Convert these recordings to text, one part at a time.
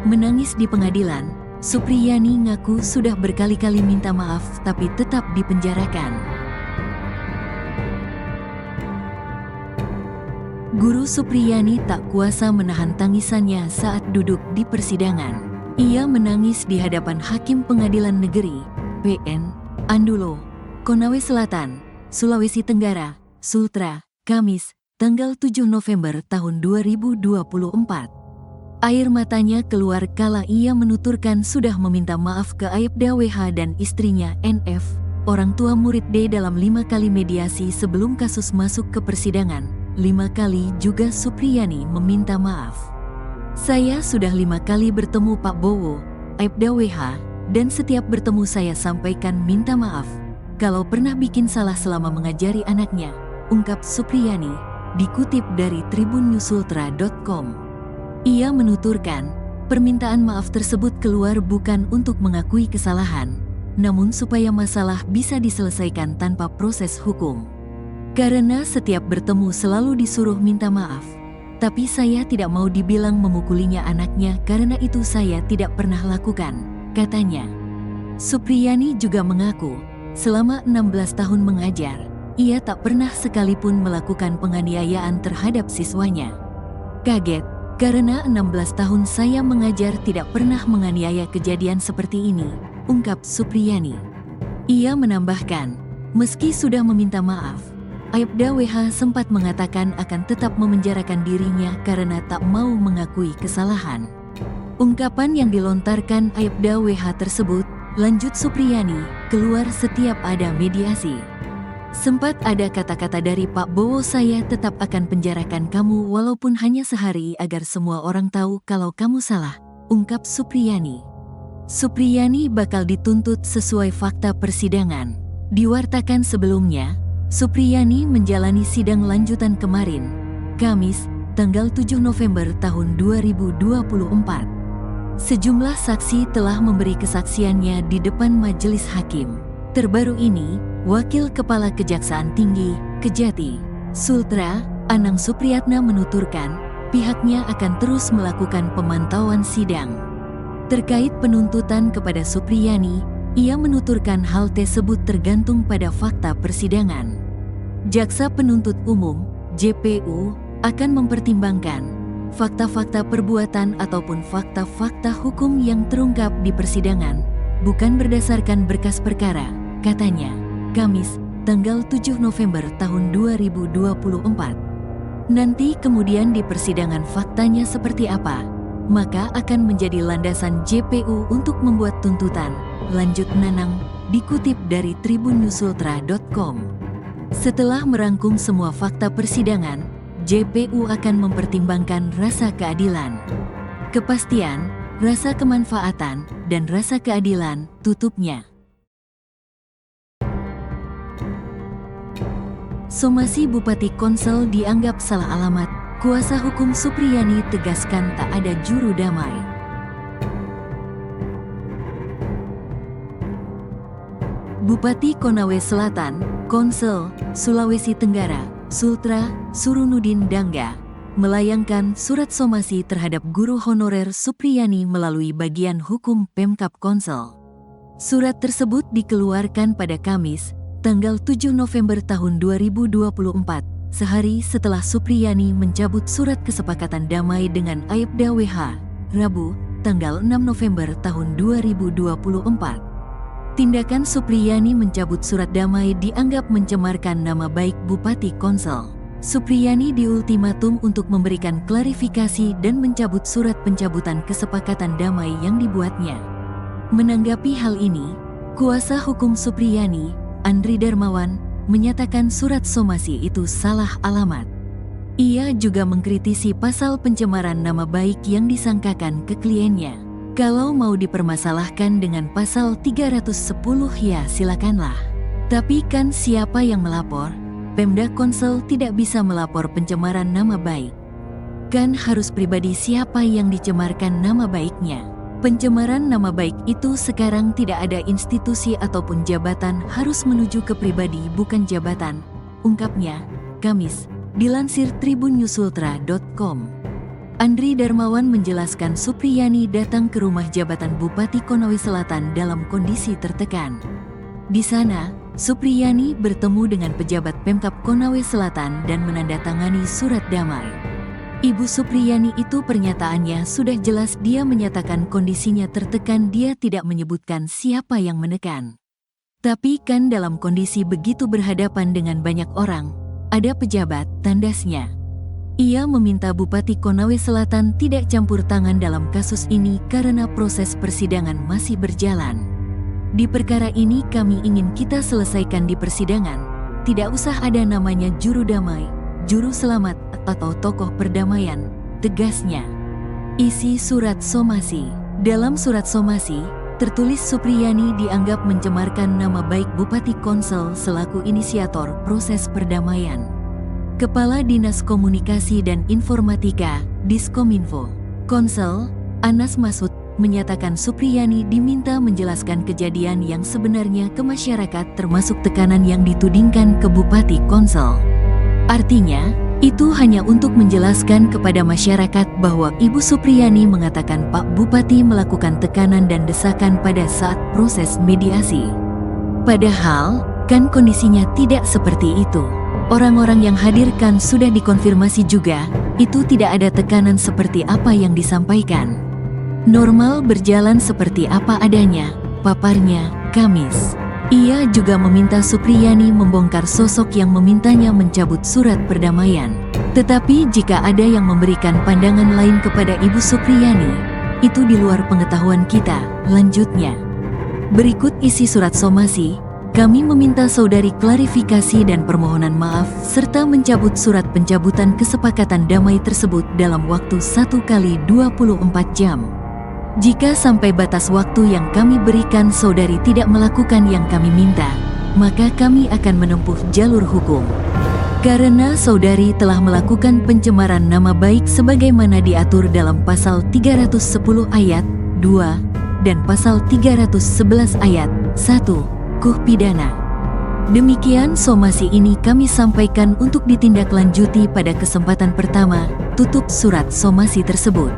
Menangis di pengadilan, Supriyani ngaku sudah berkali-kali minta maaf tapi tetap dipenjarakan. Guru Supriyani tak kuasa menahan tangisannya saat duduk di persidangan. Ia menangis di hadapan Hakim Pengadilan Negeri, PN, Andulo, Konawe Selatan, Sulawesi Tenggara, Sultra, Kamis, tanggal 7 November tahun 2024. Air matanya keluar kala ia menuturkan sudah meminta maaf ke Aibda WH dan istrinya NF, orang tua murid D dalam 5 kali mediasi sebelum kasus masuk ke persidangan. 5 kali juga Supriyani meminta maaf. Saya sudah 5 kali bertemu Pak Bowo, Aibda WH, dan setiap bertemu saya sampaikan minta maaf kalau pernah bikin salah selama mengajari anaknya, ungkap Supriyani, dikutip dari tribunNewsUltra.com. Ia menuturkan, permintaan maaf tersebut keluar bukan untuk mengakui kesalahan, namun supaya masalah bisa diselesaikan tanpa proses hukum. Karena setiap bertemu selalu disuruh minta maaf, tapi saya tidak mau dibilang memukulinya anaknya karena itu saya tidak pernah lakukan, katanya. Supriyani juga mengaku, selama 16 tahun mengajar, ia tak pernah sekalipun melakukan penganiayaan terhadap siswanya. Kaget, karena 16 tahun saya mengajar tidak pernah menganiaya kejadian seperti ini, ungkap Supriyani. Ia menambahkan, meski sudah meminta maaf, Aibda WH sempat mengatakan akan tetap memenjarakan dirinya karena tak mau mengakui kesalahan. Ungkapan yang dilontarkan Aibda WH tersebut, lanjut Supriyani, keluar setiap ada mediasi. Sempat ada kata-kata dari Pak Bowo, saya tetap akan penjarakan kamu walaupun hanya sehari agar semua orang tahu kalau kamu salah, ungkap Supriyani. Supriyani bakal dituntut sesuai fakta persidangan. Diwartakan sebelumnya, Supriyani menjalani sidang lanjutan kemarin, Kamis, tanggal 7 November tahun 2024. Sejumlah saksi telah memberi kesaksiannya di depan majelis hakim. Terbaru ini, Wakil Kepala Kejaksaan Tinggi, Kejati, Sultra, Anang Supriyatna menuturkan, pihaknya akan terus melakukan pemantauan sidang. Terkait penuntutan kepada Supriyani, ia menuturkan hal tersebut tergantung pada fakta persidangan. Jaksa Penuntut Umum, JPU, akan mempertimbangkan fakta-fakta perbuatan ataupun fakta-fakta hukum yang terungkap di persidangan, bukan berdasarkan berkas perkara, katanya. Kamis, tanggal 7 November tahun 2024. Nanti kemudian di persidangan faktanya seperti apa, maka akan menjadi landasan JPU untuk membuat tuntutan, lanjut Nanang, dikutip dari tribunNewsUltra.com. Setelah merangkum semua fakta persidangan, JPU akan mempertimbangkan rasa keadilan, kepastian, rasa kemanfaatan, dan rasa keadilan, tutupnya. Somasi Bupati Konsel dianggap salah alamat, kuasa hukum Supriyani tegaskan tak ada juru damai. Bupati Konawe Selatan, Konsel, Sulawesi Tenggara, Sultra, Surunudin Dangga, melayangkan surat somasi terhadap guru honorer Supriyani melalui bagian hukum Pemkab Konsel. Surat tersebut dikeluarkan pada Kamis, tanggal 7 November tahun 2024, sehari setelah Supriyani mencabut surat kesepakatan damai dengan Aibda WH, Rabu, tanggal 6 November tahun 2024. Tindakan Supriyani mencabut surat damai dianggap mencemarkan nama baik Bupati Konsel. Supriyani diultimatum untuk memberikan klarifikasi dan mencabut surat pencabutan kesepakatan damai yang dibuatnya. Menanggapi hal ini, kuasa hukum Supriyani, Andri Darmawan, menyatakan surat somasi itu salah alamat. Ia juga mengkritisi pasal pencemaran nama baik yang disangkakan ke kliennya. Kalau mau dipermasalahkan dengan pasal 310 ya silakanlah. Tapi kan siapa yang melapor? Pemda Konsel tidak bisa melapor pencemaran nama baik. Kan harus pribadi siapa yang dicemarkan nama baiknya. Pencemaran nama baik itu sekarang tidak ada institusi ataupun jabatan, harus menuju ke pribadi bukan jabatan, ungkapnya, Kamis, dilansir tribunNewsUltra.com. Andri Darmawan menjelaskan Supriyani datang ke rumah jabatan Bupati Konawe Selatan dalam kondisi tertekan. Di sana, Supriyani bertemu dengan pejabat Pemkab Konawe Selatan dan menandatangani surat damai. Ibu Supriyani itu pernyataannya sudah jelas, dia menyatakan kondisinya tertekan, dia tidak menyebutkan siapa yang menekan. Tapi kan dalam kondisi begitu berhadapan dengan banyak orang, ada pejabat, tandasnya. Ia meminta Bupati Konawe Selatan tidak campur tangan dalam kasus ini karena proses persidangan masih berjalan. Di perkara ini kami ingin kita selesaikan di persidangan, tidak usah ada namanya juru damai, juru selamat, atau tokoh perdamaian, tegasnya. Isi surat somasi. Dalam surat somasi, tertulis Supriyani dianggap mencemarkan nama baik Bupati Konsel selaku inisiator proses perdamaian. Kepala Dinas Komunikasi dan Informatika, Diskominfo, Konsel, Anas Masud, menyatakan Supriyani diminta menjelaskan kejadian yang sebenarnya ke masyarakat termasuk tekanan yang ditudingkan ke Bupati Konsel. Artinya, itu hanya untuk menjelaskan kepada masyarakat bahwa Ibu Supriyani mengatakan Pak Bupati melakukan tekanan dan desakan pada saat proses mediasi. Padahal, kan kondisinya tidak seperti itu. Orang-orang yang hadirkan sudah dikonfirmasi juga, itu tidak ada tekanan seperti apa yang disampaikan. Normal berjalan seperti apa adanya, paparnya, Kamis. Ia juga meminta Supriyani membongkar sosok yang memintanya mencabut surat perdamaian. Tetapi jika ada yang memberikan pandangan lain kepada Ibu Supriyani, itu di luar pengetahuan kita, lanjutnya. Berikut isi surat somasi, kami meminta saudari klarifikasi dan permohonan maaf serta mencabut surat pencabutan kesepakatan damai tersebut dalam waktu 1x24 jam. Jika sampai batas waktu yang kami berikan saudari tidak melakukan yang kami minta, maka kami akan menempuh jalur hukum. Karena saudari telah melakukan pencemaran nama baik sebagaimana diatur dalam pasal 310 ayat 2 dan pasal 311 ayat 1 KUH pidana. Demikian somasi ini kami sampaikan untuk ditindaklanjuti pada kesempatan pertama, tutup surat somasi tersebut.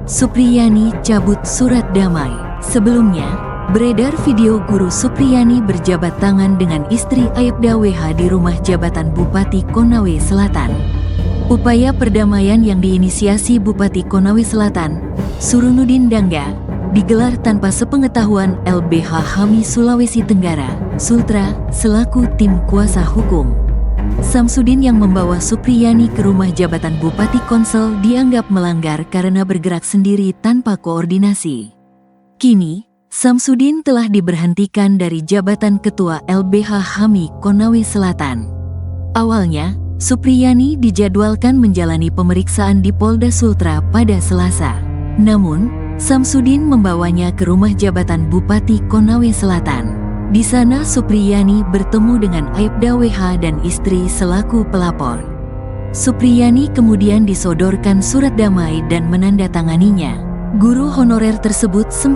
Supriyani cabut surat damai. Sebelumnya, beredar video guru Supriyani berjabat tangan dengan istri Aibda WH di rumah jabatan Bupati Konawe Selatan. Upaya perdamaian yang diinisiasi Bupati Konawe Selatan, Surunudin Dangga, digelar tanpa sepengetahuan LBH HAMI Sulawesi Tenggara, Sultra, selaku tim kuasa hukum. Samsudin yang membawa Supriyani ke rumah jabatan Bupati Konsel dianggap melanggar karena bergerak sendiri tanpa koordinasi. Kini, Samsudin telah diberhentikan dari jabatan Ketua LBH HAMI Konawe Selatan. Awalnya, Supriyani dijadwalkan menjalani pemeriksaan di Polda Sultra pada Selasa. Namun, Samsudin membawanya ke rumah jabatan Bupati Konawe Selatan. Di sana Supriyani bertemu dengan Aibda WH dan istri selaku pelapor. Supriyani kemudian disodorkan surat damai dan menandatanganinya. Guru honorer tersebut sempat